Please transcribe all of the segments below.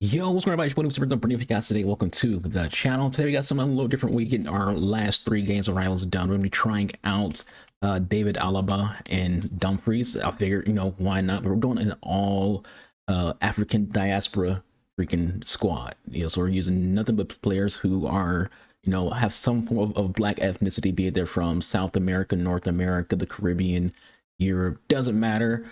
Yo, what's going on, everybody? Super duper if you guys today. Welcome to the channel. Today we got something a little different. We get our last 3 games of Rivals done. We're gonna be trying out Daivd Alaba and Dumfries. I figured, why not? But we're doing an all African diaspora freaking squad. So we're using nothing but players who are, have some form of black ethnicity, be it they're from South America, North America, the Caribbean, Europe, doesn't matter,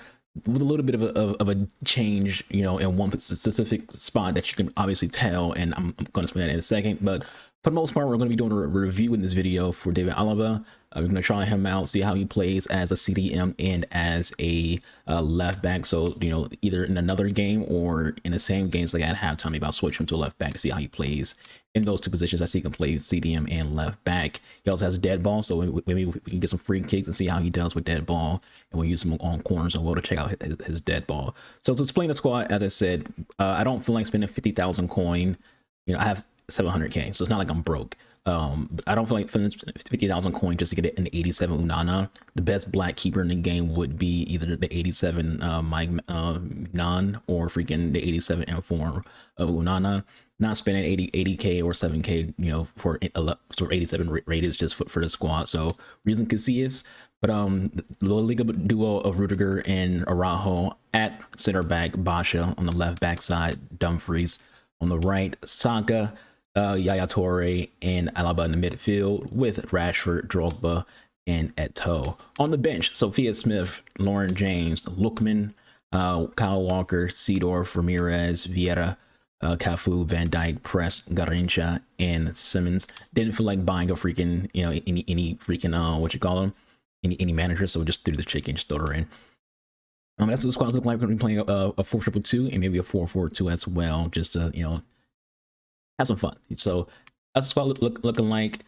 with a little bit of a change, in one specific spot that you can obviously tell, and I'm going to explain that in a second. But for the most part, we're going to be doing a review in this video for Daivd Alaba. We're going to try him out, see how he plays as a CDM and as a left back. So, either in another game or in the same games, like at halftime, maybe I'll switch him to a left back to see how he plays in those two positions. I see he can play CDM and left back. He also has a dead ball, so maybe we can get some free kicks and see how he does with dead ball. And we'll use him on corners and we'll check out his dead ball. So to explain the squad, as I said, I don't feel like spending 50,000 coin. I have 700k, so it's not like I'm broke. But I don't feel like spending 50,000 coin just to get an 87 Unana. The best black keeper in the game would be either the 87 Mike Nan or freaking the 87 Inform of Unana. Not spending 80k or 7k, for 87 rated just for the squad. So reason Casillas, but the La Liga duo of Rudiger and Araujo at center back, Basha on the left back side, Dumfries on the right, Saka, Yaya Toure, and Alaba in the midfield with Rashford, Drogba, and Eto'o. On the bench, Sophia Smith, Lauren James, Lookman, Kyle Walker, Seedorf, Ramirez, Vieira, Cafu, Van Dijk, Press, Garrincha, and Simmons. Didn't feel like buying a freaking, any freaking, what you call them, any manager, so we just threw the chicken, just throw her in. That's what the squads look like. We're going to be playing a 4-2-2 and maybe a 4-4-2 as well, just to, have some fun. So that's the squad looking like.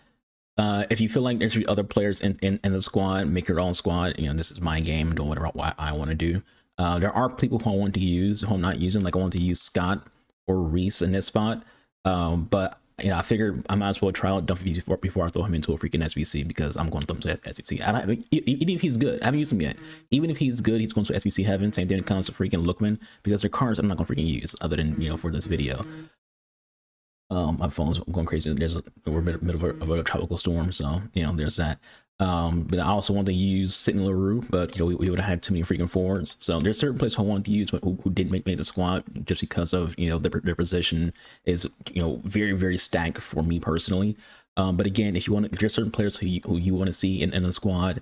If you feel like there should be other players in the squad, make your own squad. This is my game, doing whatever I want to do. There are people who I want to use, who I'm not using. Like I want to use Scott or Reese in this spot. But I figured I might as well try out Dumfries before I throw him into a freaking SBC, because I'm going to throw him to SBC. Even if he's good, I haven't used him yet. Even if he's good, he's going to SBC heaven. Same thing comes to freaking Lookman, because their cards I'm not going to freaking use other than for this video. My phone's going crazy. We're in the middle of a tropical storm, so there's that. But I also want to use Sidney LaRue, but we would have had too many freaking forwards. So there's certain players who I wanted to use who didn't make the squad, just because of their position is very, very stacked for me personally. But again, if there's certain players who you want to see in the squad,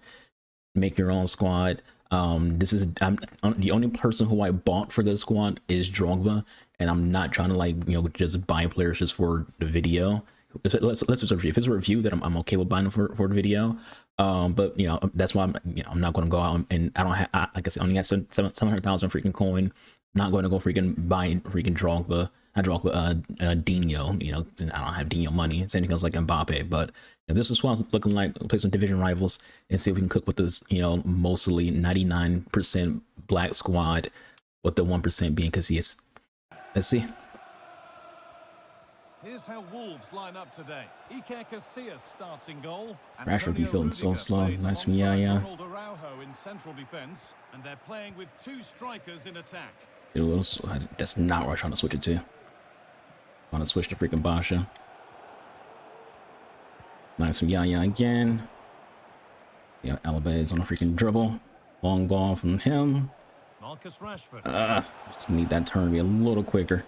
make your own squad. I'm the only person who I bought for this squad is Drogba, and I'm not trying to just buy players just for the video. Let's just review. If it's a review, that I'm okay with buying them for the video. But that's why I'm not going to go out and I don't have, like I said, I only got 700,000 freaking coin. Not going to go freaking buy freaking Drogba. Not Drogba, Dino. I don't have Dino money. Same thing as like Mbappe, but this is what I'm looking like. Play some division rivals and see if we can cook with this, mostly 99% black squad, with the 1% being Casillas. Let's see. Here's how Wolves line up today. Iker Casillas starts in goal. Rashford be feeling so slow. Nice from Yaya. Araujo in central defense, and they're playing with 2 strikers in attack. That's not what I'm trying to switch it to. I want to switch to freaking Basha. Nice from Yaya again. Alaba is on a freaking dribble. Long ball from him. Marcus Rashford. Just need that turn to be a little quicker.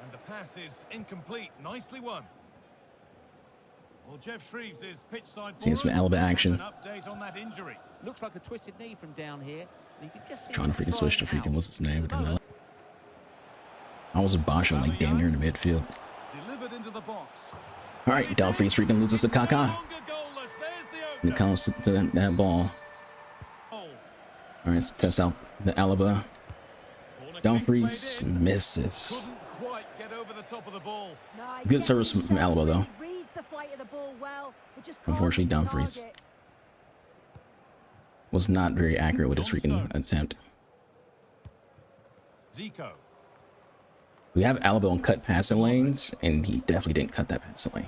And the pass is incomplete. Nicely won. Well, Jeff Shreves is pitch side. Seeing some Alaba action. An update on that injury. Looks like a twisted knee from down here. You can just see Trying to freaking switch to freaking what's his name? I was a Basha like damn near in the midfield. Delivered into the box. All right, Dumfries freaking loses to Kaká when it comes to that ball. All right, let's test out the Alaba. Dumfries misses. Good service from Alaba though. Unfortunately, Dumfries was not very accurate with his freaking attempt. Zico. We have Alaba on cut passing lanes, and he definitely didn't cut that passing lane.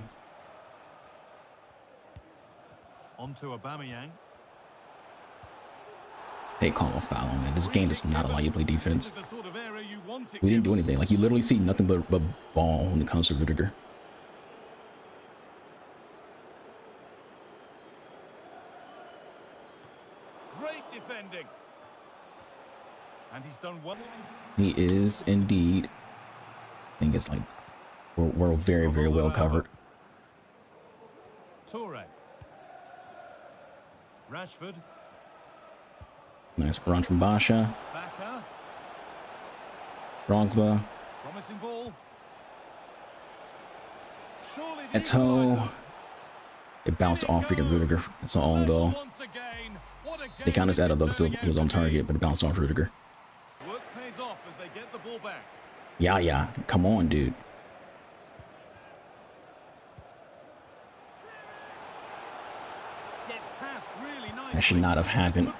On to Aubameyang. They call a foul on it. This game does not allow you to play defense. This is the sort of area you want it We didn't do given. anything. Like, you literally see nothing but ball when it comes to Rudiger. Great defending. And he's done well. He is indeed. I think it's like we're very, very well covered. Toure. Rashford. Nice run from Basha. Baka. Drogba. Promising ball. Surely the Eto'o. equaliser. It bounced off freaking Rudiger. It's an own goal. Once again, what a They game count us this out of though is because he was on turning out to target, but it bounced off Rudiger. be. Work pays off as they get the ball back. Yeah. Come on, dude. Gets passed really nicely. That should not have happened. Could be.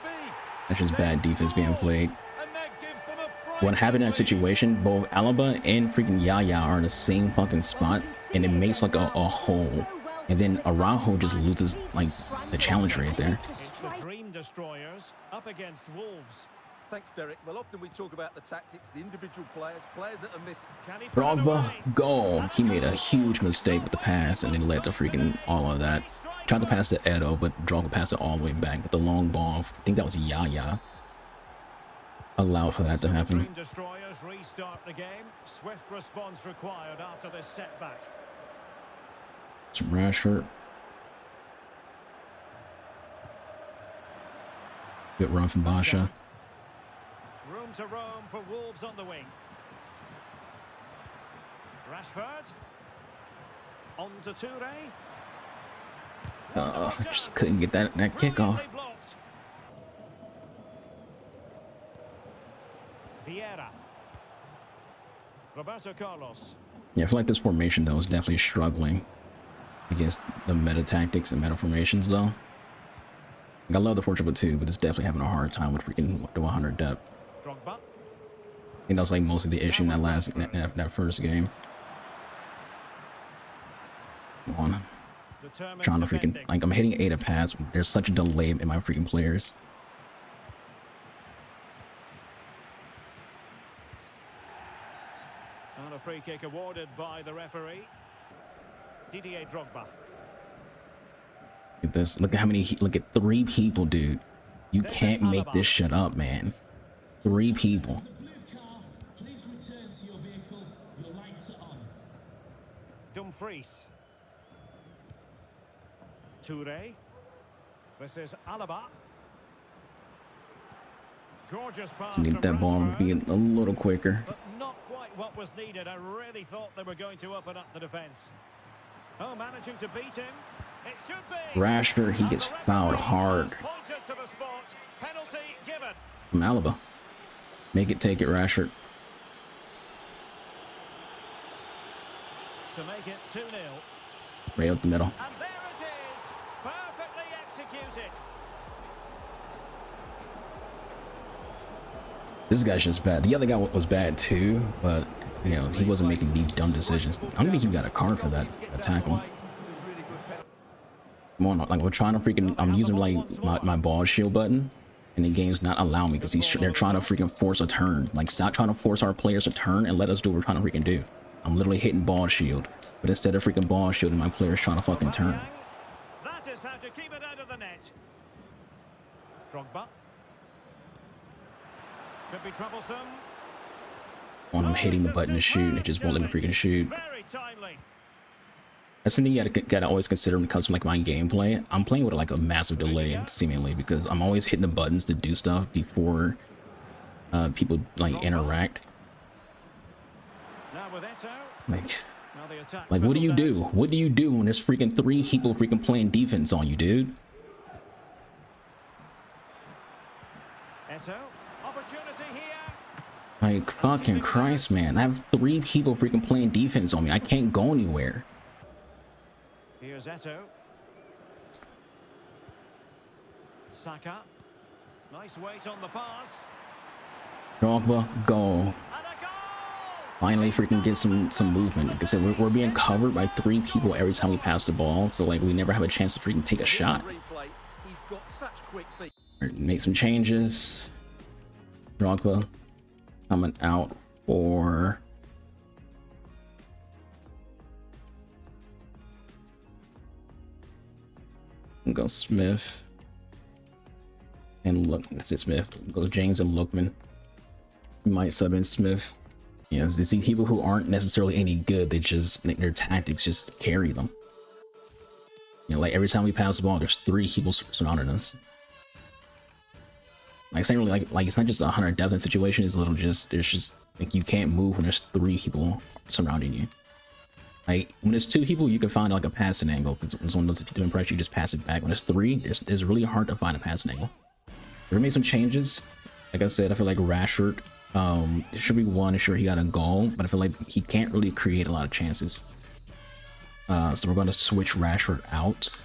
That's just bad defense being played. And that gives them a What priceless happened in that lead. situation, both Alaba and freaking Yaya are in the same fucking spot, and it makes like a hole. And then Araujo just loses like the challenge right there. It's the Dream Destroyers up against Wolves. Thanks, Derek. Well, often we talk about the tactics, the individual players that are missing. Can he put it Drogba, away? goal. He made a huge mistake with the pass, and it led to freaking all of that. Tried to pass to Edo, but Drogba passed it all the way back. But the long ball, I think that was Yaya, allowed for that to happen. Dream Destroyers restart the game. Swift response required after this setback. Some Rashford. Good run from Basha. Room to roam for Wolves on the wing. Rashford. On to Toure. Just couldn't get that kickoff. Brilliantly blocked. Vieira. Roberto Carlos. Yeah, I feel like this formation though is definitely struggling against the meta tactics and meta formations though. Like, I love the 4-2, but it's definitely having a hard time with freaking the 100 depth. Drogba. I think that was like most of the issue in that first game. Come on. Determined Trying to freaking, defending. like, I'm hitting 8 a pass. There's such a delay in my freaking players. And a free kick awarded by the referee. Didier Drogba. Look at this. Look at how many. Look at 3 people, dude. You can't make this shit up, man. 3 people. Blue car, please return to your vehicle. Your lights are on. Dumfries. Toure. This is Alaba. Gorgeous pass To from get that ball Rashford, being a little quicker. but not quite what was needed. I really thought they were going to open up the defence. Oh, managing to beat him. It should be. Rashford, he gets fouled hard Pointed to the spot. Penalty given. from Alaba. Make it, take it, Rashford. To make it 2-0. Right up the middle. And there it is. Perfectly executed. This guy's just bad. The other guy was bad too, but you know he wasn't making these dumb decisions. I don't think he got a card for that tackle. Come on, like we're trying to freaking. I'm using like my ball shield button, and the game's not allowing me because they're trying to freaking force a turn. Like stop trying to force our players to turn and let us do what we're trying to freaking do. I'm literally hitting ball shield, but instead of freaking ball shielding, my players trying to fucking turn. That is how to keep it out of the net. Drogba. Could be troublesome. When I'm hitting the button to shoot, and it just won't let me freaking shoot. Very timely. That's something you gotta always consider when it comes to like my gameplay. I'm playing with like a massive delay seemingly because I'm always hitting the buttons to do stuff before people like interact. Now with Eto'o. Like Now the attack. what do you fizzled do? out. What do you do when there's freaking 3 people freaking playing defense on you, dude? Eto'o. Opportunity here. Like fucking Christ, man. I have 3 people freaking playing defense on me. I can't go anywhere. Here's Eto'o. Saka. Nice weight on the pass. Drogba, goal. And a goal! Finally freaking get some movement. Like I said, we're being covered by 3 people every time we pass the ball. So like we never have a chance to freaking take a shot. Replay, he's got such quick feet. Make some changes. Drogba coming out for go Smith and look. That's it, Smith. Go James and Lookman. You might sub in Smith. Yeah, you see people who aren't necessarily any good. They just their tactics just carry them. You know, like every time we pass the ball, there's 3 people surrounding us. Like it's not really like it's not just a 100 depth in situation. It's a little just there's just like you can't move when there's 3 people surrounding you. Like when there's 2 people, you can find like a passing angle because when someone does doing pressure, you just pass it back. When there's 3, it's really hard to find a passing angle. We're gonna make some changes. Like I said, I feel like Rashford, it should be 1. Sure, he got a goal, but I feel like he can't really create a lot of chances. So we're gonna switch Rashford out.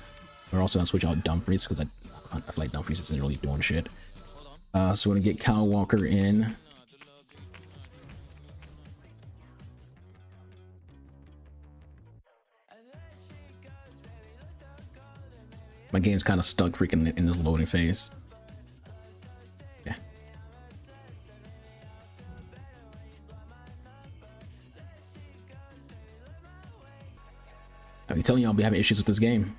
We're also gonna switch out Dumfries because I feel like Dumfries isn't really doing shit. So we're gonna get Kyle Walker in. My game's kind of stuck freaking in this loading phase. Yeah. I'm telling you, I'll be having issues with this game.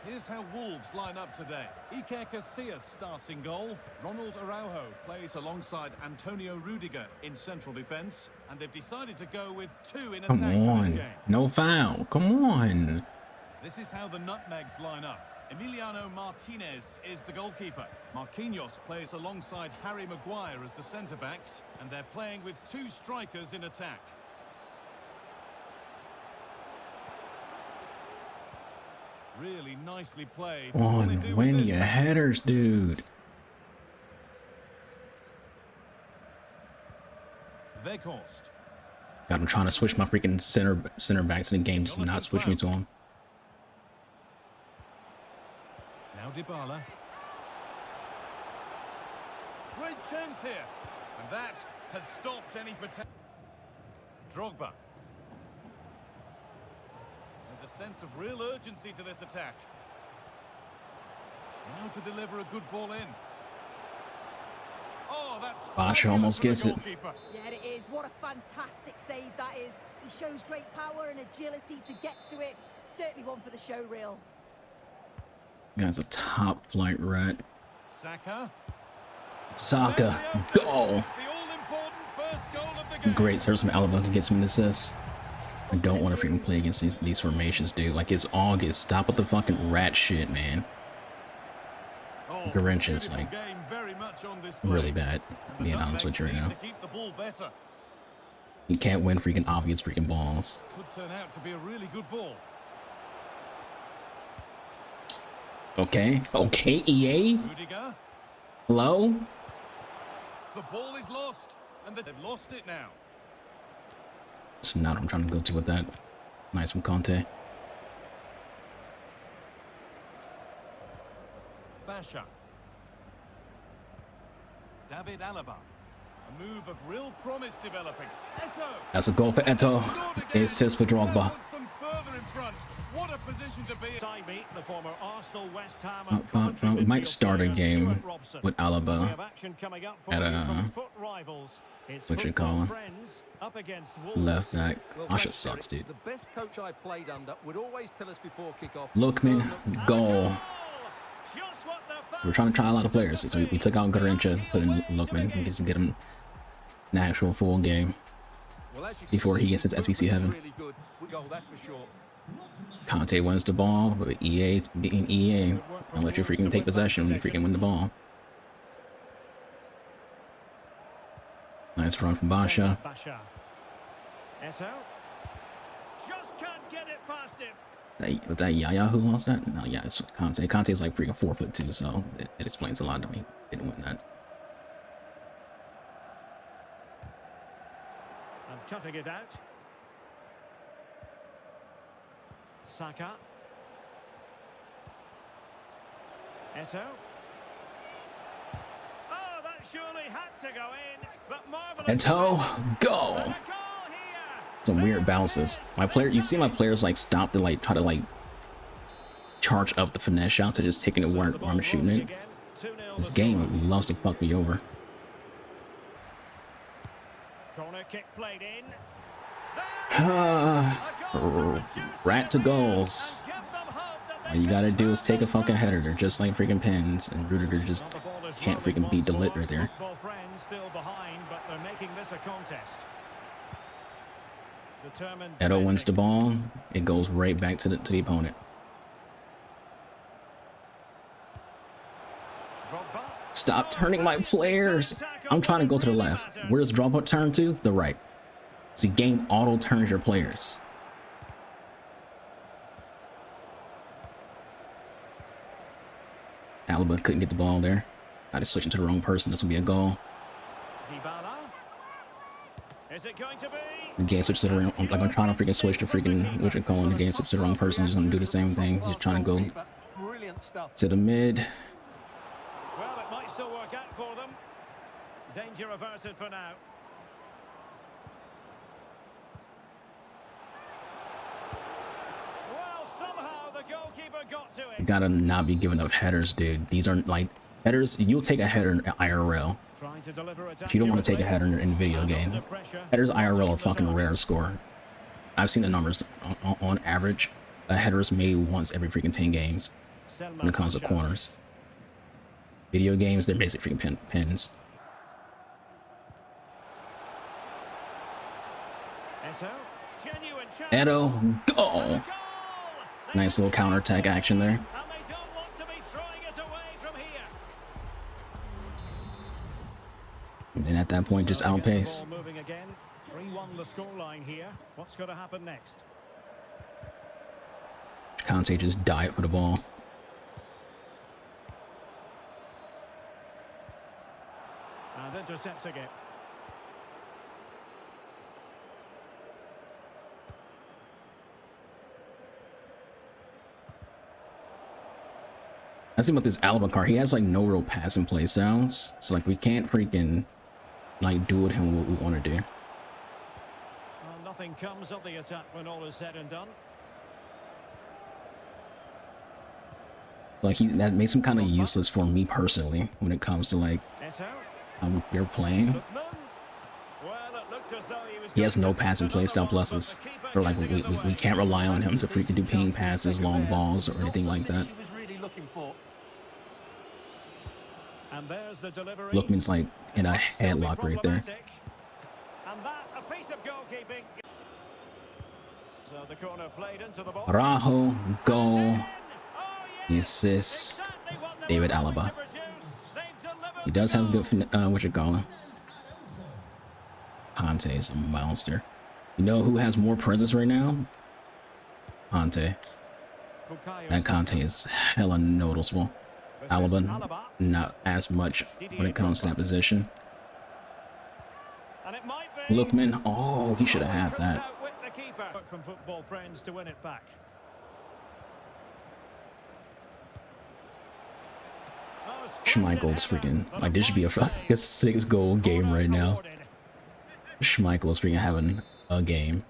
Here's how Wolves line up today. Iker Casillas starts in goal. Ronald Araujo plays alongside Antonio Rudiger in central defence. And they've decided to go with 2 in attack Come for this on. game. No foul. Come on. This is how the Nutmegs line up. Emiliano Martinez is the goalkeeper. Marquinhos plays alongside Harry Maguire as the centre-backs. And they're playing with 2 strikers in attack. Really nicely played. Come on, win your headers, dude. Weghorst. God, I'm trying to switch my freaking center backs in the game, just not switch me to him. Now Dybala. Great chance here. And that has stopped any potential. Drogba. There's a sense of real urgency to this attack. Now to deliver a good ball in. Oh, that's Basha almost gets it. Yeah, it is. What a fantastic save that is. He shows great power and agility to get to it. Certainly one for the show reel. Guy's a top flight rat. Saka. Goal. Great. There's some Alaba to get some assists. I don't want to freaking play against these formations, dude. Like, it's August. Stop with the fucking rat shit, man. Grinch is, like, really bad, being honest with you right now. You can't win freaking obvious freaking balls. Could turn out to be a really good ball. Okay. Okay, EA? Rudiger. Hello? The ball is lost, and they've lost it now. That's not what I'm trying to go to with that. Nice from Conte. Basha. Daivd Alaba. A move of real promise developing. Eto. That's a goal for Eto. Assist for Drogba. What a position to be in. The former Arsenal, West Ham, We might start a game with Alaba at what you call him? Left back. Asha sucks, dude. The best coach I played under would always tell us before kickoff. Lookman, goal. We're trying to try a lot of players, so we took out Garincha, put in Lookman, and just get him an actual full game before he gets into SBC heaven. Conte wins the ball, but EA being EA. I'll let you freaking take possession when you freaking win the ball. Nice run from Basha. Eto. Just can't get it past him. Was that Yaya who lost that? No, yeah, it's Conte. Conte's like freaking 4'2", so it explains a lot to me. Didn't win that. And cutting it out. Saka. Eto. Oh, that surely had to go in. But marvelous. Eto, go. Some weird bounces. My player, you see my players like stop to like try to like charge up the finesse shots to just taking it where I'm shooting it. 2-0 This the game loves to fuck me over. score. Corner kick played in. Rat to goals. All you gotta do is take a fucking header. They're just like freaking pins, and Rudiger just can't freaking beat the lit right there. Football friends still behind, but they're making this a contest. Determined. Edo wins the ball. It goes right back to the opponent. Stop turning my players. I'm trying to go to the left. Where does draw turn to? The right. See, game auto turns your players. Alaba couldn't get the ball there. I just switching to the wrong person. That's gonna be a goal. Is it going to be? The game switched to the wrong. Like I'm trying to freaking switch to freaking what you're calling the game switch to the wrong person. He's gonna do the same thing. He's trying to go Brilliant stuff. to the mid. Well, it might still work out for them. Danger averted for now. Well, somehow the goalkeeper got to it. Gotta not be giving up headers, dude. These aren't like headers. You'll take a header in IRL. Trying to deliver it If you don't want to take a header in a video game, headers IRL are fucking rare to score. I've seen the numbers. On average, a header is made once every freaking 10 games when it comes to corners. Video games, they're basic freaking pins. Edo, go! Nice little counterattack action there. And at that point, just outpace. Moving again. 3-1 the scoreline here. What's going to happen next? Conte just died for the ball. And intercepting it. I see about this Alaba card. He has like no real passing play styles, so like we can't freaking like do with him what we want to do. Well, nothing comes of the attack when all is said and done. Like that makes him kind of useless for me personally when it comes to like how you're playing. He has no passing play style pluses, or like we can't rely on him to freaking do ping passes, long balls, or anything like that. And there's the delivery. Lookman's like in a headlock right there. And that a piece of goalkeeping. So the corner played into the box. Rajo, goal. The assist. Daivd Alaba. He does have good what you call him. Conte is a monster. You know who has more presence right now? Conte. That Conte is hella noticeable. Alaba, not as much when it comes to that position. Lookman, oh, he should have had that. From football friends to win it back. Schmeichel's freaking, like this should be a 6-goal game right now. Schmeichel is freaking having a game.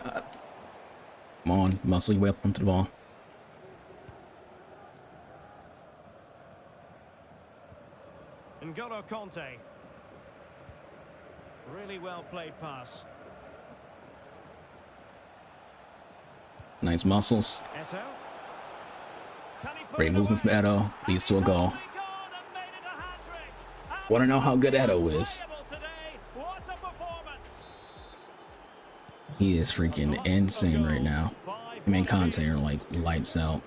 Come on, muscle your way up onto the ball. N'Golo Conte. Really well played pass. Nice muscles. Great movement from Edo. Leads to a goal. Want to know how good Edo is? He is freaking insane right now. Him and Conte are like lights out.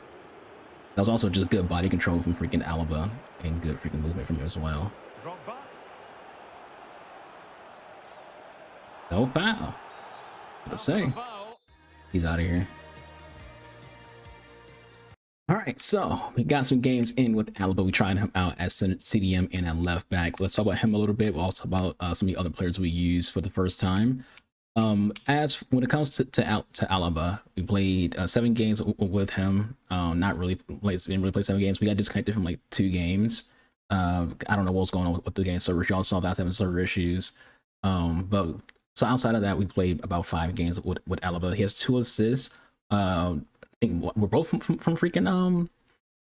That was also just good body control from freaking Alaba and good freaking movement from him as well. No foul. What to say? He's out of here. All right, so we got some games in with Alaba. We tried him out as CDM and at left back. Let's talk about him a little bit. We'll also talk about some of the other players we used for the first time. As when it comes to Alaba, we played 7 games with him. Not really didn't really play 7 games. We got disconnected from like 2 games. I don't know what was going on with the game servers. Y'all saw that having server issues. But so outside of that, we played about 5 games with Alaba. He has 2 assists. I think we're both from freaking from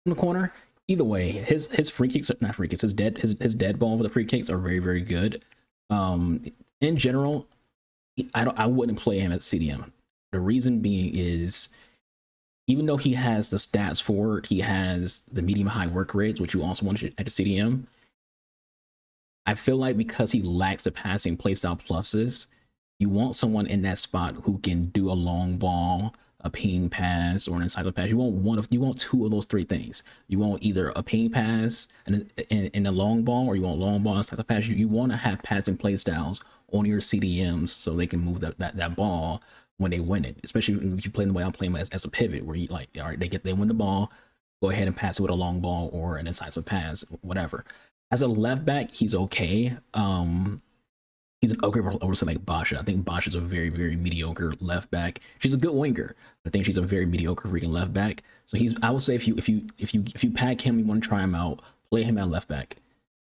the corner. either way, his free kicks are not free kicks. His dead ball for the free kicks are very, very good. In general, I wouldn't play him at CDM. The reason being is, even though he has the stats for it, he has the medium high work rates, which you also want at the CDM. I feel like because he lacks the passing playstyle pluses, you want someone in that spot who can do a long ball, a ping pass, or an incisive pass. You want two of those three things. You want either a ping pass and a long ball, or you want long ball and incisive pass. You want to have passing playstyles on your CDMs so they can move that ball when they win it. Especially if you play the way I'm playing as a pivot, where you like, all right, they win the ball, go ahead and pass it with a long ball or an incisive pass, whatever. As a left back, he's okay. He's an okay over like Basha. I think Basha's a very, very mediocre left back. She's a good winger. I think she's a very mediocre freaking left back. So I would say if you pack him, you want to try him out, play him at left back.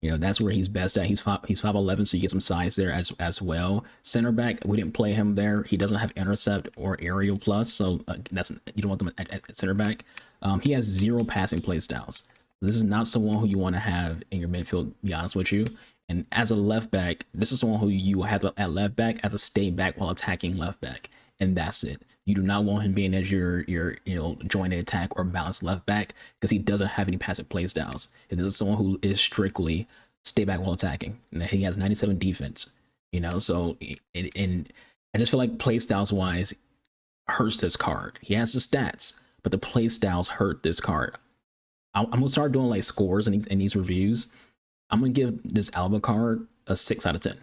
You know, that's where he's best at. He's 5'11", so you get some size there as well. Center back, we didn't play him there. He doesn't have intercept or aerial plus, so you don't want them at center back. He has 0 passing play styles. This is not someone who you want to have in your midfield, to be honest with you. And as a left back, this is someone who you have at left back as a stay back while attacking left back, and that's it. You do not want him being as your jointed attack or balanced left back, because he doesn't have any passive play styles. This is someone who is strictly stay back while attacking, and he has 97 defense. You know, so and I just feel like play styles wise hurts this card. He has the stats, but the play styles hurt this card. I'm gonna start doing like scores in these reviews. I'm gonna give this Alaba card a 6 out of 10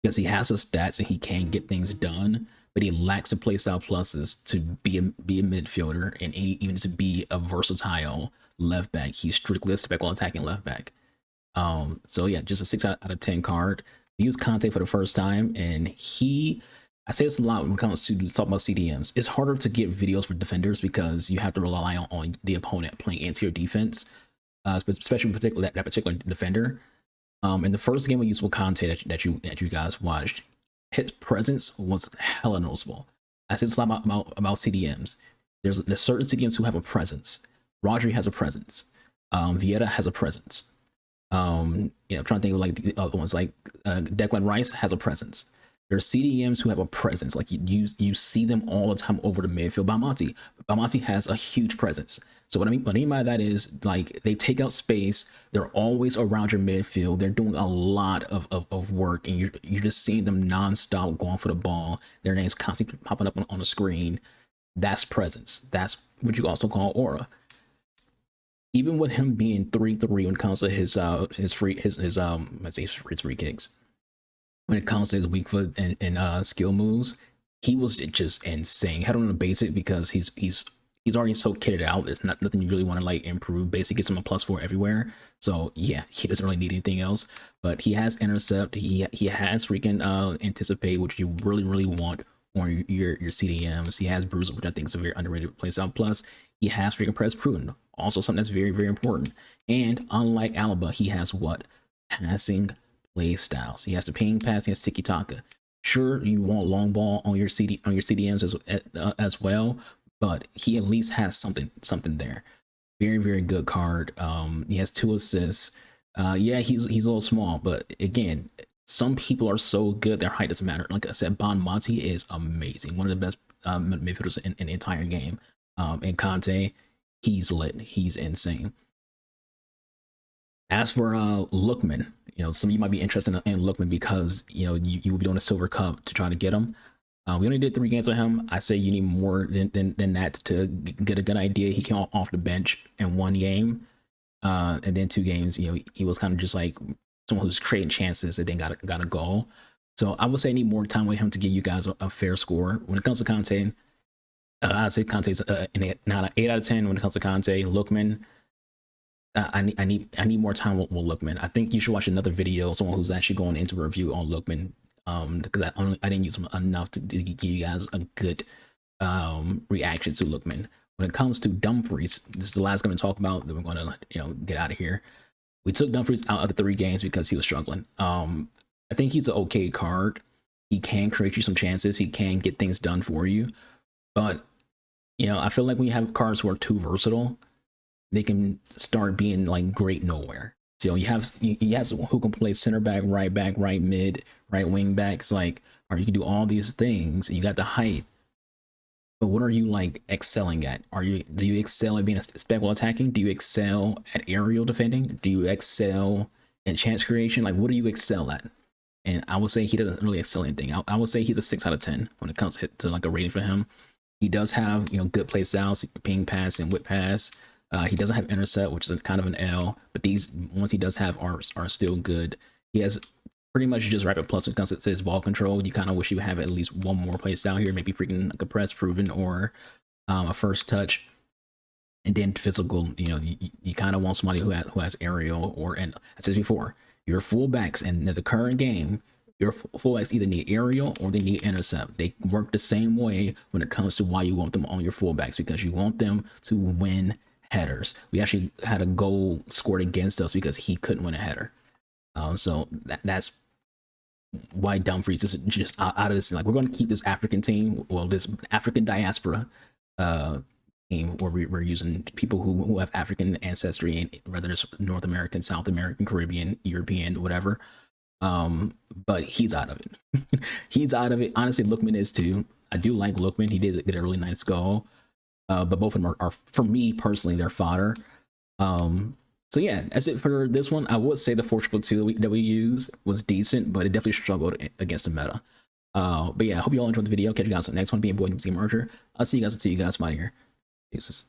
because he has the stats and he can get things done, but he lacks the playstyle pluses to be a midfielder and even to be a versatile left back. He's strictly a step back while attacking left back. So yeah, just a 6 out of 10 card. We use Conte for the first time, and I say this a lot when it comes to talk about CDMs. It's harder to get videos for defenders because you have to rely on the opponent playing interior defense, especially that particular defender. In the first game we used with Conte that you guys watched, his presence was hella noticeable. I said this a lot about CDMs. There's certain CDMs who have a presence. Rodri has a presence. Vieta has a presence. I'm trying to think of like the other ones, like Declan Rice has a presence. There's CDMs who have a presence, like you see them all the time over the midfield. Bamati has a huge presence. So what I mean by that is, like, they take out space. They're always around your midfield. They're doing a lot of work, and you're just seeing them nonstop going for the ball. Their names constantly popping up on the screen. That's presence. That's what you also call aura. Even with him being 3-3 when it comes to his free kicks, when it comes to his weak foot and skill moves, he was just insane. Head on the basic because he's already so kitted out. There's nothing you really want to like improve. Basic gets him a +4 everywhere. So yeah, he doesn't really need anything else. But he has intercept. He has freaking anticipate, which you really want on your CDMs. He has bruiser, which I think is a very underrated playstyle. Plus, he has freaking press proven. Also something that's very, very important. And unlike Alaba, he has what? Passing play styles. He has the ping pass. He has tiki taka. Sure, you want long ball on your CDMs as well, but he at least has something there. Very, very good card. He has 2 assists. Yeah, he's a little small, but again, some people are so good their height doesn't matter. Like I said, Bonmati is amazing. One of the best midfielders in the entire game. And Conte, he's lit. He's insane. As for Lookman, some of you might be interested in Lookman because you will be doing a silver cup to try to get him. We only did 3 games with him. I say you need more than that to get a good idea. He came off the bench in 1 game, and then 2 games. He was kind of just like someone who's creating chances and then got a goal. So I would say I need more time with him to give you guys a fair score. When it comes to Conte, I'd say Conte's not an 8 out of 10. When it comes to Conte, Lookman, I need more time with Lookman. I think you should watch another video, someone who's actually going into a review on Lookman, because I didn't use him enough to give you guys a good reaction to Lookman. When it comes to Dumfries, this is the last game to talk about. Then we're going to get out of here. We took Dumfries out of the 3 games because he was struggling. I think he's an okay card. He can create you some chances. He can get things done for you, but I feel like when you have cards who are too versatile, they can start being like great nowhere. So you have who can play center back, right mid, right wing back. It's like, or you can do all these things. And you got the height, but what are you like excelling at? Do you excel at being a spec while attacking? Do you excel at aerial defending? Do you excel in chance creation? Like, what do you excel at? And I would say he doesn't really excel anything. I would say he's a 6 out of 10 when it comes to like a rating for him. He does have, you know, good play styles, ping pass and whip pass. He doesn't have intercept, which is kind of an L, but these ones he does have are still good. He has pretty much just rapid plus when it comes to his ball control. You kind of wish you have at least one more play style here, maybe freaking like a press proven or a first touch. And then physical, you know, you kind of want somebody who has aerial, or, and I said before, your fullbacks in the current game, your fullbacks either need aerial or they need intercept. They work the same way when it comes to why you want them on your fullbacks, because you want them to win headers. We actually had a goal scored against us because he couldn't win a header. So that's why Dumfries is just out of this. Like, we're going to keep this African team, well, this African diaspora team, where we're using people who have African ancestry, and whether it's North American, South American, Caribbean, European, whatever. But he's out of it. He's out of it. Honestly, Lookman is too. I do like Lookman. He did a really nice goal. But both of them are, for me personally, they're fodder. So yeah, that's it for this one. I would say the 4-2 that we used was decent, but it definitely struggled against the meta. But yeah, I hope you all enjoyed the video. Catch you guys on the next one. Being boy, MC Merger. I'll see you guys. I'm out of here. Peace.